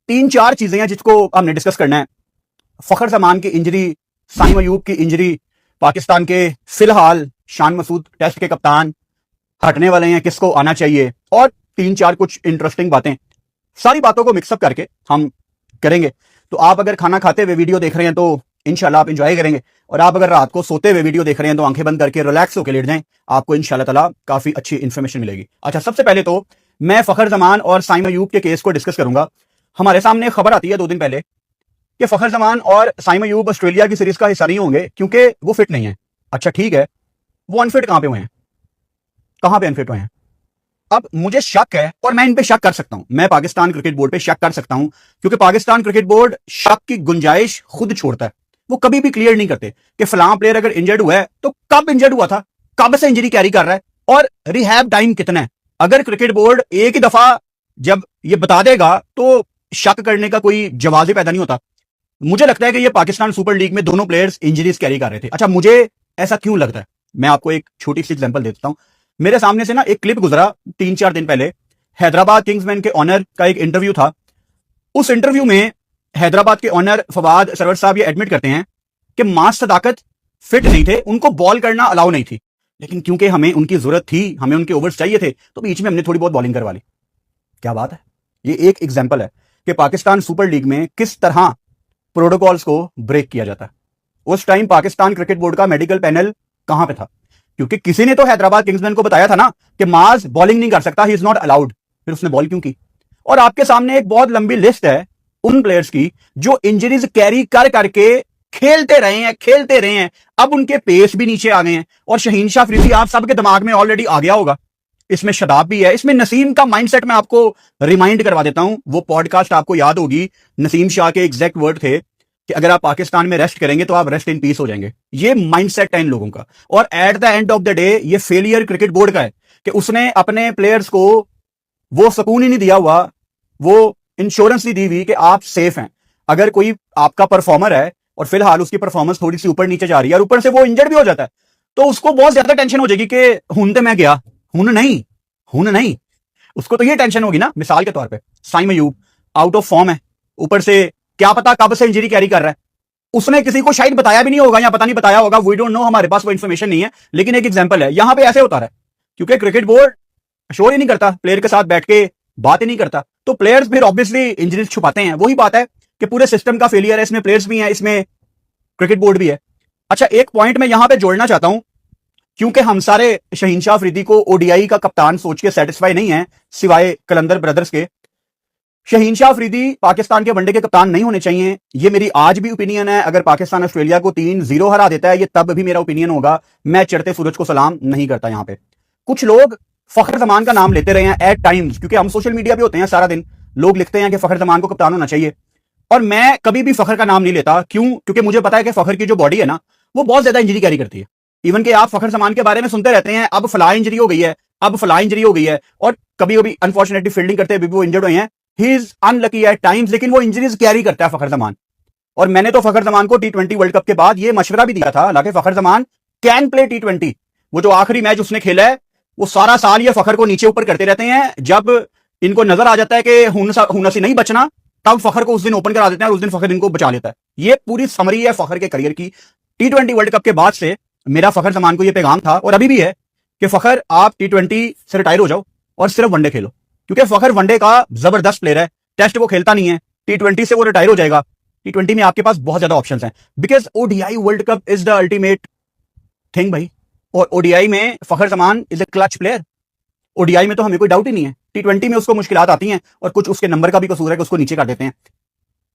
तीन चार चीजें हैं जिसको हमने डिस्कस करना है। फखर जमान की इंजरी, साइम अयूब की इंजरी, पाकिस्तान के फिलहाल शान मसूद टेस्ट के कप्तान हटने वाले हैं, किसको आना चाहिए, और तीन चार कुछ इंटरेस्टिंग बातें। सारी बातों को मिक्सअप करके हम करेंगे। तो आप अगर खाना खाते हुए वीडियो देख रहे हैं तो इंशाल्लाह आप इंजॉय करेंगे, और आप अगर रात को सोते हुए वीडियो देख रहे हैं तो आंखें बंद करके रिलैक्स होकर लेट जाएं, आपको इंशाल्लाह ताला काफी अच्छी इन्फॉर्मेशन मिलेगी। अच्छा, सबसे पहले तो मैं फखर जमान और साइम अयूब के केस को डिस्कस करूंगा। हमारे सामने खबर आती है 2 दिन पहले कि फखर जमान और साइम अयूब ऑस्ट्रेलिया की सीरीज का हिस्सा नहीं होंगे क्योंकि वो फिट नहीं है। अच्छा ठीक है, वो अनफिट कहां पे हुए हैं, कहां पे अनफिट हुए हैं? अब मुझे शक है, और मैं इन पे शक कर सकता हूं, मैं पाकिस्तान क्रिकेट बोर्ड पे शक कर सकता हूं, क्योंकि पाकिस्तान क्रिकेट बोर्ड शक की गुंजाइश खुद छोड़ता है। वो कभी भी क्लियर नहीं करते कि फलां प्लेयर अगर इंजर्ड हुआ है तो कब इंजर्ड हुआ था, कब से इंजरी कैरी कर रहा है, और रिहैब टाइम कितना है। अगर क्रिकेट बोर्ड एक ही दफा जब ये बता देगा तो शक करने का कोई जवाब ही पैदा नहीं होता। मुझे लगता है कि ये पाकिस्तान सुपर लीग में दोनों प्लेयर्स इंजरीज कैरी कर रहे थे। अच्छा, मुझे ऐसा क्यों लगता है, मैं आपको एक छोटी सी एग्जांपल देता हूं। मेरे सामने से ना एक क्लिप गुजरा 3-4 दिन पहले, हैदराबाद किंग्समैन के ऑनर का एक इंटरव्यू था। उस इंटरव्यू में हैदराबाद के ऑनर फवाद सरवर साहब ये एडमिट करते हैं कि मास सदाकत फिट नहीं थे, उनको बॉल करना अलाउ नहीं थी, लेकिन क्योंकि हमें उनकी जरूरत थी, हमें उनके ओवर्स चाहिए थे, तो बीच में हमने थोड़ी बहुत बॉलिंग करवा ली। क्या बात है। ये एक एग्जाम्पल है कि पाकिस्तान सुपर लीग में किस तरह प्रोटोकॉल्स को ब्रेक किया जाता है। उस टाइम पाकिस्तान क्रिकेट बोर्ड का मेडिकल पैनल कहां पे था? क्योंकि किसी ने तो हैदराबाद किंग्समैन को बताया था ना कि माज बॉलिंग नहीं कर सकता, ही इज नॉट अलाउड। फिर उसने बॉल क्यों की? और आपके सामने एक बहुत लंबी लिस्ट है उन प्लेयर्स की जो इंजरीज कैरी कर करके खेलते रहे हैं। अब उनके पेस भी नीचे आ गए हैं, और शहीन शाह अफरीदी आप सबके दिमाग में ऑलरेडी आ गया होगा। इसमें शदाब भी है, इसमें नसीम का माइंडसेट मैं आपको रिमाइंड करवा देता हूं। वो पॉडकास्ट आपको याद होगी, नसीम शाह के एग्जैक्ट वर्ड थे कि अगर आप पाकिस्तान में रेस्ट करेंगे तो आप रेस्ट इन पीस हो जाएंगे। ये माइंडसेट है इन लोगों का, और at the end of the day ये फेलियर क्रिकेट बोर्ड का है कि उसने अपने प्लेयर्स को वो सुकून ही नहीं दिया हुआ, वो इंश्योरेंस नहीं दी हुई कि आप सेफ हैं। अगर कोई आपका परफॉर्मर है और फिलहाल उसकी परफॉर्मेंस थोड़ी सी ऊपर नीचे जा रही है और ऊपर से वो इंजर्ड भी हो जाता है, तो उसको बहुत ज्यादा टेंशन हो जाएगी कि हुन तो मैं गया, हुन नहीं। उसको तो ये टेंशन होगी ना। मिसाल के तौर पे Saim Ayub out of form है, ऊपर से क्या पता कब से इंजरी कैरी कर रहा है, उसने किसी को शायद बताया भी नहीं होगा, या पता नहीं बताया होगा, वी डोंट नो, हमारे पास वो इन्फॉर्मेशन नहीं है। लेकिन एक एग्जांपल है, यहां पे ऐसे होता रहा है क्योंकि क्रिकेट बोर्ड शोर ही नहीं करता, प्लेयर के साथ बैठ के बात ही नहीं करता, तो प्लेयर्स फिर ऑब्वियसली इंजरीज छुपाते हैं। वही बात है कि पूरे सिस्टम का फेलियर है, इसमें प्लेयर्स भी हैं, इसमें क्रिकेट बोर्ड भी है। अच्छा, एक पॉइंट मैं यहां पे जोड़ना चाहता हूं, क्योंकि हम सारे शहीन शाह अफरीदी को ओडीआई का कप्तान सोच के सेटिस्फाई नहीं है, सिवाय कलंदर ब्रदर्स के। शहीन शाह अफरीदी पाकिस्तान के वनडे के कप्तान नहीं होने चाहिए, ये मेरी आज भी ओपिनियन है। अगर पाकिस्तान ऑस्ट्रेलिया को 3-0 हरा देता है, ये तब भी मेरा ओपिनियन होगा। मैं चढ़ते सूरज को सलाम नहीं करता। यहां पे कुछ लोग फखर जमान का नाम लेते रहे हैं एट टाइम्स, क्योंकि हम सोशल मीडिया पे होते हैं सारा दिन, लोग लिखते हैं कि फखर जमान को कप्तान होना चाहिए, और मैं कभी भी फखर का नाम नहीं लेता। क्यों? क्योंकि मुझे पता है कि फखर की जो बॉडी है ना, वो बहुत ज्यादा इंजरी कैरी करती है। इवन कि आप फखर जमान के बारे में सुनते रहते हैं, अब फला इंजरी हो गई है, अब फला इंजरी हो गई है, और कभी कभी अनफॉर्चुनेटली फील्डिंग करते हुए वो इंजर्ड हुए हैं। He is unlucky at times, लेकिन वो इंजरीज कैरी करता है फखर जमान। और मैंने तो फखर जमान को T20 वर्ल्ड कप के बाद ये मशवरा भी दिया था, हालांकि फखर जमान कैन प्ले T20। वो जो आखिरी मैच उसने खेला है, वो सारा साल ये फखर को नीचे ऊपर करते रहते हैं। जब इनको नजर आ जाता है कि हुन से नहीं बचना, तब फखर को उस दिन ओपन करा देते हैं और उस दिन फखर इनको बचा लेता है। ये पूरी समरी है फखर के करियर की। T20 वर्ल्ड कप के बाद से मेरा फखर जमान को यह पैगाम था, और अभी भी है, कि फखर आप T20 से रिटायर हो जाओ और सिर्फ वनडे खेलो, क्योंकि फखर वनडे का जबरदस्त प्लेयर है। टेस्ट वो खेलता नहीं है, T20 से वो रिटायर हो जाएगा। T20 में आपके पास बहुत ज्यादा ऑप्शंस हैं, because ODI world cup is the ultimate thing भाई। और ओडीआई में Fakhar Zaman is a clutch player. ODI में तो हमें कोई डाउट ही नहीं है, T20 में उसको मुश्किलात आती हैं, और कुछ उसके नंबर का भी कसूर है कि उसको नीचे कर देते हैं।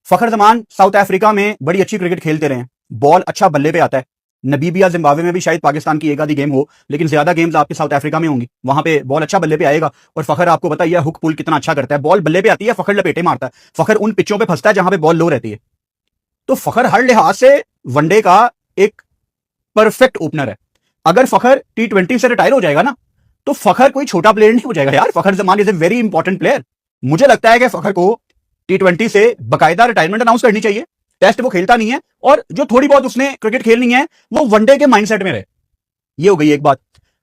फखर जमान साउथ अफ्रीका में बड़ी अच्छी क्रिकेट खेलते रहे हैं, बॉल अच्छा बल्ले पे आता है। नबीबिया जिम्बाब्वे में भी शायद पाकिस्तान की एक आधी गेम हो, लेकिन ज्यादा गेम्स आपके साउथ अफ्रीका में होंगी, वहां पे बॉल अच्छा बल्ले पे आएगा। और फखर आपको पता ही है हुक पुल कितना अच्छा करता है, बॉल बल्ले पे आती है, फखर लपेटे मारता है, फखर उन पिचों पे फंसता है जहां पे बॉल लो रहती है। तो फखर हर लिहाज से वनडे का एक परफेक्ट ओपनर है। अगर फखर T20 से रिटायर हो जाएगा ना, तो फखर कोई छोटा प्लेयर नहीं हो जाएगा यार। Fakhar Zaman is a very important player. मुझे लगता है कि फखर को T20 से बाकायदा रिटायरमेंट अनाउंस करनी चाहिए। टेस्ट वो खेलता नहीं है, और जो थोड़ी बहुत उसने क्रिकेट खेलनी है वो वनडे के माइंडसेट में रहे। ये हो गई एक बात।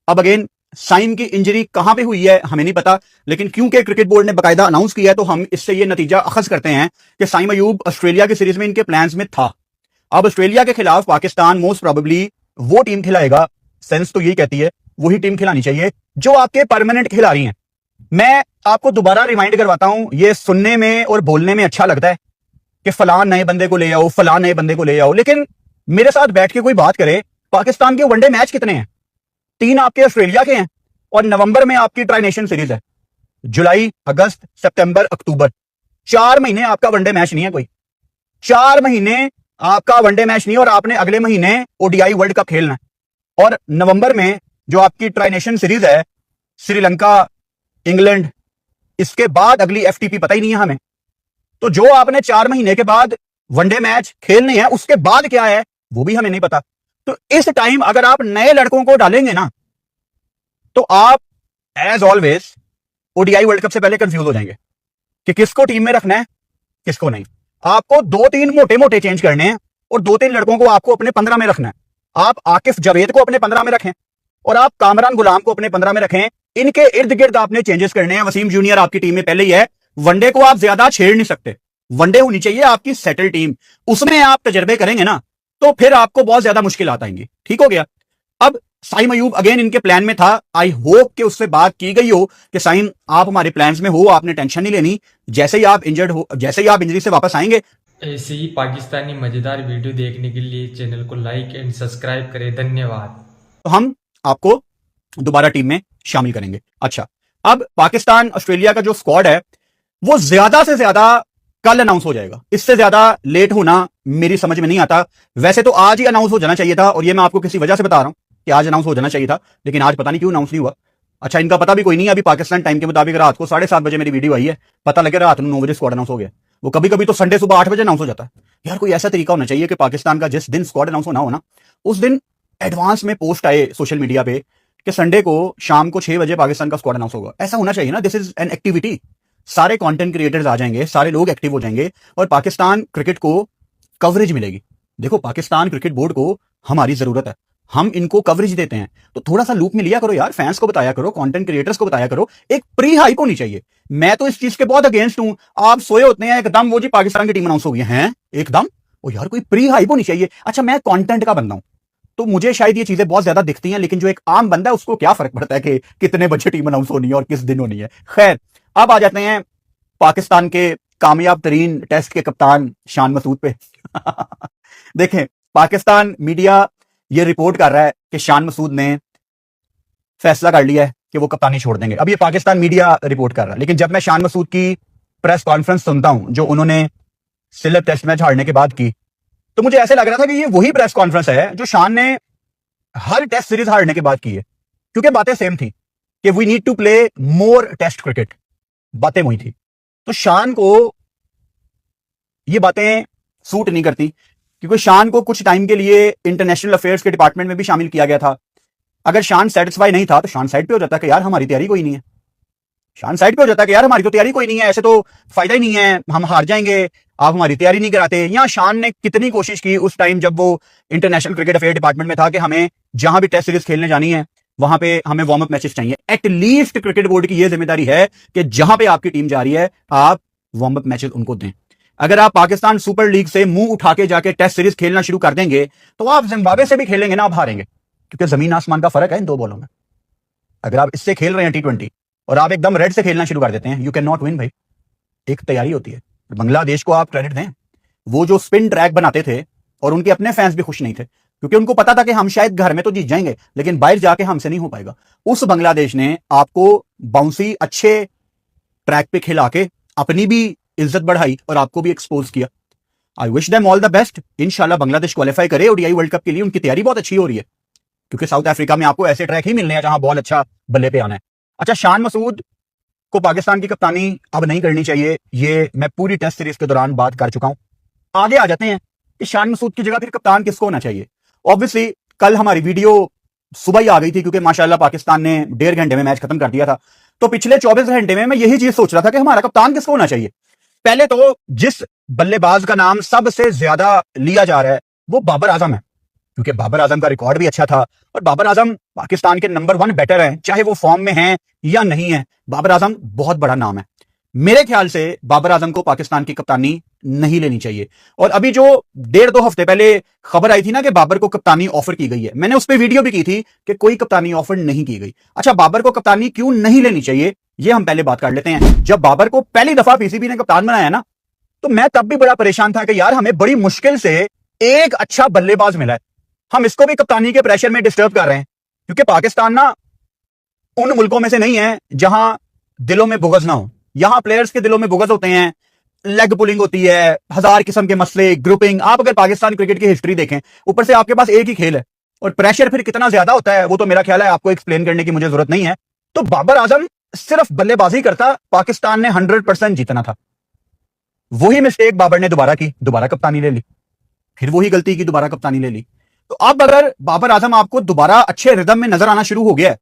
अब अगेन साइम की इंजरी कहां पे हुई है हमें नहीं पता, लेकिन क्योंकि क्रिकेट बोर्ड ने बकायदा अनाउंस किया है तो हम इससे ये नतीजा अखज करते हैं कि साइम अयूब ऑस्ट्रेलिया की सीरीज में इनके प्लान्स में था। अब ऑस्ट्रेलिया के खिलाफ पाकिस्तान मोस्ट प्रोबेबली वो टीम खिलाएगा, सेंस तो यही कहती है वही टीम खिलानी चाहिए जो आपके परमानेंट खिलाड़ी हैं। मैं आपको दोबारा रिमाइंड करवाता हूं, ये सुनने में और बोलने में अच्छा लगता है कि फलान नए बंदे को ले आओ, फलान नए बंदे को ले आओ, लेकिन मेरे साथ बैठ के कोई बात करे, पाकिस्तान के वनडे मैच कितने हैं? 3 आपके ऑस्ट्रेलिया के हैं और नवंबर में आपकी ट्राई नेशन सीरीज है। जुलाई, अगस्त, सितंबर, अक्टूबर, 4 महीने आपका वनडे मैच नहीं है कोई। 4 महीने आपका वनडे मैच नहीं, और आपने अगले महीने ओडीआई वर्ल्ड कप खेलना है। और नवंबर में जो आपकी ट्राई नेशन सीरीज है, श्रीलंका, इंग्लैंड, इसके बाद अगली एफटीपी पता ही नहीं है हमें। तो जो आपने 4 महीने के बाद वनडे मैच खेलने हैं, उसके बाद क्या है वो भी हमें नहीं पता। तो इस टाइम अगर आप नए लड़कों को डालेंगे ना, तो आप as always ODI world cup से पहले कंफ्यूज हो जाएंगे कि किसको टीम में रखना है, किसको नहीं। आपको 2-3 मोटे मोटे चेंज करने हैं और 2-3 लड़कों को आपको अपने 15 में रखना है। आप आकिफ जावेद को अपने 15 में रखें और आप कामरान गुलाम को अपने 15 में रखें। इनके इर्द गिर्द आपने चेंजेस करने हैं। वसीम जूनियर आपकी टीम में पहले ही है, वनडे को आप ज्यादा छेड़ नहीं सकते। वनडे होनी चाहिए आपकी सेटल टीम, उसमें आप तजर्बे करेंगे ना तो फिर आपको बहुत ज्यादा मुश्किल आएंगी। ठीक हो गया। अब साइम अयूब अगेन इनके प्लान में था। आई होप कि उससे बात की गई हो कि साइम आप हमारे प्लान्स में हो, आपने टेंशन नहीं लेनी, जैसे ही आप इंजर्ड हो, जैसे ही आप इंजरी से वापस आएंगे। ऐसे ही पाकिस्तानी मजेदार वीडियो देखने के लिए चैनल को लाइक एंड सब्सक्राइब करें। धन्यवाद। तो हम आपको दोबारा टीम में शामिल करेंगे। अच्छा, अब पाकिस्तान ऑस्ट्रेलिया का जो स्क्वाड है वो ज्यादा से ज्यादा कल अनाउंस हो जाएगा। इससे ज्यादा लेट होना मेरी समझ में नहीं आता। वैसे तो आज ही अनाउंस हो जाना चाहिए था, और ये मैं आपको किसी वजह से बता रहा हूं कि आज अनाउंस हो जाना चाहिए था, लेकिन आज पता नहीं क्यों अनाउंस नहीं हुआ। अच्छा, इनका पता भी कोई नहीं है। अभी पाकिस्तान टाइम के मुताबिक रात को 7:30 बजे मेरी वीडियो आई है, पता लगे रात में 9 बजे स्क्वाड अनाउंस हो गया। वो कभी कभी तो संडे सुबह 8 बजे अनाउंस हो जाता है। यार कोई ऐसा तरीका होना चाहिए कि पाकिस्तान का जिस दिन स्क्वाड अनाउंस होना हो ना, उस दिन एडवांस में पोस्ट आए सोशल मीडिया पे कि संडे को शाम को 6 बजे पाकिस्तान का स्क्वाड अनाउंस होगा। ऐसा होना चाहिए ना। This is an activity. सारे कंटेंट क्रिएटर्स आ जाएंगे, सारे लोग एक्टिव हो जाएंगे और पाकिस्तान क्रिकेट को कवरेज मिलेगी। देखो, पाकिस्तान क्रिकेट बोर्ड को हमारी जरूरत है, हम इनको कवरेज देते हैं, तो थोड़ा सा लूप में लिया करो यार। फैंस को बताया करो, कंटेंट क्रिएटर्स को बताया करो। एक प्री हाइप होनी चाहिए। मैं तो इस चीज के बहुत अगेंस्ट हूं। आप सोए होते हैं एकदम वो जी पाकिस्तान की टीम अनाउंस हो गई है एकदम, ओ यार कोई प्री हाइप होनी चाहिए। अच्छा, मैं कंटेंट का बंदा हूं तो मुझे शायद ये चीजें बहुत ज्यादा दिखती हैं, लेकिन जो एक आम बंदा है उसको क्या फर्क पड़ता है कि कितने बजे टीम अनाउंस होनी है और किस दिन होनी है। खैर, अब आ जाते हैं पाकिस्तान के कामयाब तरीन टेस्ट के कप्तान शान मसूद पे। देखें, पाकिस्तान मीडिया ये रिपोर्ट कर रहा है कि शान मसूद ने फैसला कर लिया है कि वो कप्तानी छोड़ देंगे। अब ये पाकिस्तान मीडिया रिपोर्ट कर रहा है, लेकिन जब मैं शान मसूद की प्रेस कॉन्फ्रेंस सुनता हूं जो उन्होंने सिलेब टेस्ट मैच हारने के बाद की, तो मुझे ऐसे लग रहा था कि ये वही प्रेस कॉन्फ्रेंस है जो शान ने हर टेस्ट सीरीज हारने के बाद की है, क्योंकि बातें सेम थी कि we need to play more test cricket. बातें वही थी। तो शान को ये बातें सूट नहीं करती, क्योंकि शान को कुछ टाइम के लिए इंटरनेशनल अफेयर्स के डिपार्टमेंट में भी शामिल किया गया था। अगर शान सेटिस्फाई नहीं था तो शान साइड पे हो जाता कि यार हमारी तैयारी कोई नहीं है। शान साइड पे हो जाता कि यार हमारी तो तैयारी कोई नहीं है, ऐसे तो फायदा ही नहीं है, हम हार जाएंगे, आप हमारी तैयारी नहीं कराते। या शान ने कितनी कोशिश की उस टाइम जब वो इंटरनेशनल क्रिकेट अफेयर डिपार्टमेंट में था कि हमें जहां भी टेस्ट सीरीज खेलने जानी है वहां पे हमें वार्म अप मैचेस चाहिए। एटलीस्ट क्रिकेट बोर्ड की यह जिम्मेदारी है कि जहां पे आपकी टीम जा रही है आप वार्म अप मैचेस उनको दें। अगर आप पाकिस्तान सुपर लीग से मुंह उठा के जाके टेस्ट सीरीज खेलना शुरू कर देंगे तो आप जिम्बाब्वे से भी खेलेंगे ना, आप हारेंगे, क्योंकि जमीन आसमान का फर्क है इन दो बॉलों में। अगर आप इससे खेल रहे हैं T20 और आप एकदम रेड से खेलना शुरू कर देते हैं, यू कैन नॉट विन भाई। एक तैयारी होती है। बांग्लादेश को आप क्रेडिट दें, वो जो स्पिन ट्रैक बनाते थे और उनके अपने फैंस भी खुश नहीं थे, क्योंकि उनको पता था कि हम शायद घर में तो जीत जाएंगे लेकिन बाहर जाके हमसे नहीं हो पाएगा। उस बांग्लादेश ने आपको बाउंसी अच्छे ट्रैक पे खिला के अपनी भी इज्जत बढ़ाई और आपको भी एक्सपोज किया। I wish them all the best. इंशाल्लाह बांग्लादेश क्वालिफाई करे ओडीआई वर्ल्ड कप के लिए। उनकी तैयारी बहुत अच्छी हो रही है, क्योंकि साउथ अफ्रीका में आपको ऐसे ट्रैक ही मिलने हैं जहां बॉल अच्छा बल्ले पे आना है। अच्छा, शान मसूद को पाकिस्तान की कप्तानी अब नहीं करनी चाहिए, ये मैं पूरी टेस्ट सीरीज के दौरान बात कर चुका हूं। आगे आ जाते हैं कि शान मसूद की जगह फिर कप्तान किसको होना चाहिए। ऑब्वियसली कल हमारी वीडियो सुबह ही आ गई थी, क्योंकि माशाल्लाह पाकिस्तान ने 1.5 घंटे में मैच खत्म कर दिया था। तो पिछले 24 घंटे में मैं यही चीज सोच रहा था कि हमारा कप्तान किसको होना चाहिए। पहले तो जिस बल्लेबाज का नाम सबसे ज्यादा लिया जा रहा है वो बाबर आजम है। क्योंकि बाबर आजम का रिकॉर्ड भी अच्छा था और बाबर आजम पाकिस्तान के नंबर 1 बैटर हैं, चाहे वो फॉर्म में हैं या नहीं है। बाबर आजम बहुत बड़ा नाम है। मेरे ख्याल से बाबर आजम को पाकिस्तान की कप्तानी नहीं लेनी चाहिए। और अभी जो 1.5-2 हफ्ते पहले खबर आई थी ना कि बाबर को कप्तानी ऑफर की गई है, मैंने उस पर वीडियो भी की थी कि कोई कप्तानी ऑफर नहीं की गई। अच्छा, बाबर को कप्तानी क्यों नहीं लेनी चाहिए, ये हम पहले बात कर लेते हैं। जब बाबर को पहली दफा पीसीबी ने कप्तान बनाया ना, तो मैं तब भी बड़ा परेशान था कि यार हमें बड़ी मुश्किल से एक अच्छा बल्लेबाज मिला है, हम इसको भी कप्तानी के प्रेशर में डिस्टर्ब कर रहे हैं। क्योंकि पाकिस्तान ना उन मुल्कों में से नहीं है जहां दिलों में बुगज ना हो। यहां प्लेयर्स के दिलों में बुगज होते हैं, लेग पुलिंग होती है, हजार किस्म के मसले, ग्रुपिंग। आप अगर पाकिस्तान क्रिकेट की हिस्ट्री देखें, ऊपर से आपके पास एक ही खेल है और प्रेशर फिर कितना ज्यादा होता है वो तो मेरा ख्याल है आपको एक्सप्लेन करने की मुझे जरूरत नहीं है। तो बाबर आजम सिर्फ बल्लेबाजी करता, पाकिस्तान ने 100% जीतना था। वही मिस्टेक बाबर ने दोबारा की, दोबारा कप्तानी ले ली, फिर वही गलती की, दोबारा कप्तानी ले ली। तो अब अगर बाबर आजम आपको दोबारा अच्छे रिदम में नजर आना शुरू हो गया है,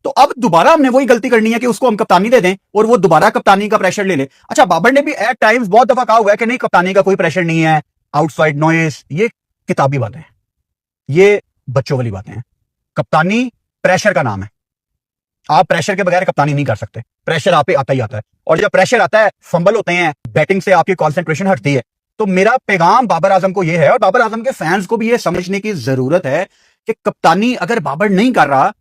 तो अब दोबारा हमने वही गलती करनी है कि उसको हम कप्तानी दे दें और वो दोबारा कप्तानी का प्रेशर ले ले। अच्छा, बाबर ने भी एट टाइम्स बहुत दफा कहा हुआ है कि नहीं, कप्तानी का कोई प्रेशर नहीं है, आउटसाइड नॉइस। ये किताबी बातें हैं, ये बच्चों वाली बातें हैं। कप्तानी प्रेशर का नाम है। आप प्रेशर के बगैर कप्तानी नहीं कर सकते, प्रेशर आप पे आता ही आता है। और जब प्रेशर आता है, फंबल होते हैं, बैटिंग से आपकी कॉन्सेंट्रेशन हटती है। तो मेरा पैगाम बाबर आजम को यह है, और बाबर आजम के फैंस को भी यह समझने की जरूरत है कि कप्तानी अगर बाबर नहीं कर रहा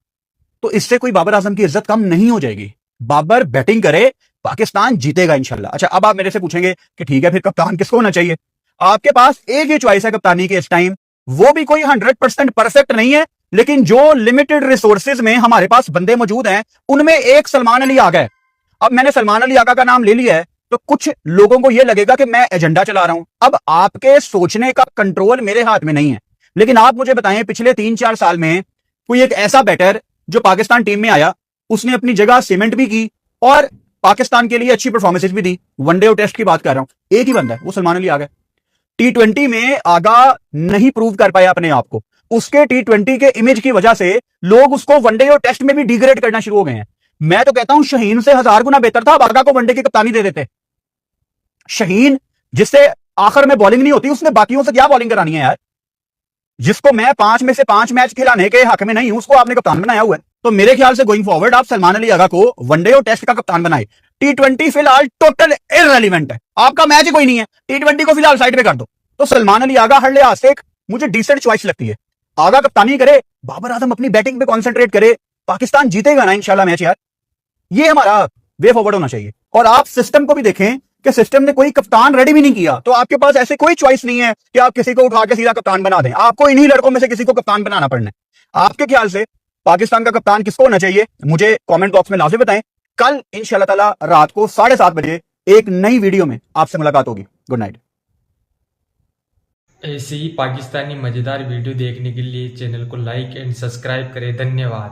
तो इससे कोई बाबर आजम की इज्जत कम नहीं हो जाएगी। बाबर बैटिंग करे, पाकिस्तान जीतेगा इंशाल्लाह। अच्छा, अब आप मेरे से पूछेंगे कि ठीक है, फिर कप्तान किसको होना चाहिए? आपके पास एक ही चॉइस है कप्तानी के इस टाइम, वो भी कोई 100% परफेक्ट नहीं है, लेकिन जो लिमिटेड रिसोर्सेज में हमारे पास बंदे मौजूद हैं, उनमें एक सलमान अली आगा है। अब मैंने सलमान अली आगा का नाम ले लिया है तो कुछ लोगों को यह लगेगा कि मैं एजेंडा चला रहा हूं। अब आपके सोचने का कंट्रोल मेरे हाथ में नहीं है, लेकिन आप मुझे बताएं, पिछले 3-4 साल में कोई एक ऐसा बैटर जो पाकिस्तान टीम में आया, उसने अपनी जगह सीमेंट भी की और पाकिस्तान के लिए अच्छी परफॉर्मेंसेज भी दी। वनडे और टेस्ट की बात कर रहा हूं, एक ही बंदा है, वो सलमान अली आगा। T20 में आगा नहीं प्रूव कर पाया अपने आप को, उसके T20 के इमेज की वजह से लोग उसको वनडे और टेस्ट में भी डिग्रेड करना शुरू हो गए हैं। मैं तो कहता हूं शाहीन से 1000 गुना बेहतर था अब आगा को वनडे की कप्तानी दे देते। शाहीन, जिससे आखिर में बॉलिंग नहीं होती, उसने बाकियों से क्या बॉलिंग करानी है यार? जिसको मैं 5 में से 5 मैच खिलाने के हक में नहीं हूं, उसको आपने कप्तान बनाया हुआ है। तो मेरे ख्याल से गोइंग फॉरवर्ड आप सलमान अली आगा को वनडे और टेस्ट का कप्तान बनाए। T20 फिलहाल टोटल इररेलेवेंट है, आपका मैच ही कोई नहीं है, T20 को फिलहाल साइड पे कर दो। तो सलमान अली आगा हर लिहाज से मुझे डिसेंट चॉइस लगती है। आगा कप्तानी करे, बाबर आजम अपनी बैटिंग पे कॉन्सेंट्रेट करे, पाकिस्तान जीतेगा ना इंशाल्लाह मैच यार। ये हमारा वे फॉरवर्ड होना चाहिए। और आप सिस्टम को भी देखें कि सिस्टम ने कोई कप्तान रेडी भी नहीं किया, तो आपके पास ऐसे कोई चॉइस नहीं है कि आप किसी को उठा के सीधा कप्तान बना दें। आपको इन्हीं लड़कों में से किसी को कप्तान बनाना पड़ना है। आपके ख्याल से पाकिस्तान का कप्तान किसको होना चाहिए, मुझे कमेंट बॉक्स में लाजमी बताएं। कल इंशाल्लाह ताला रात को 7:30 बजे एक नई वीडियो में आपसे मुलाकात होगी। Good night. ऐसे ही पाकिस्तानी मजेदार वीडियो देखने के लिए चैनल को लाइक एंड सब्सक्राइब करें। धन्यवाद।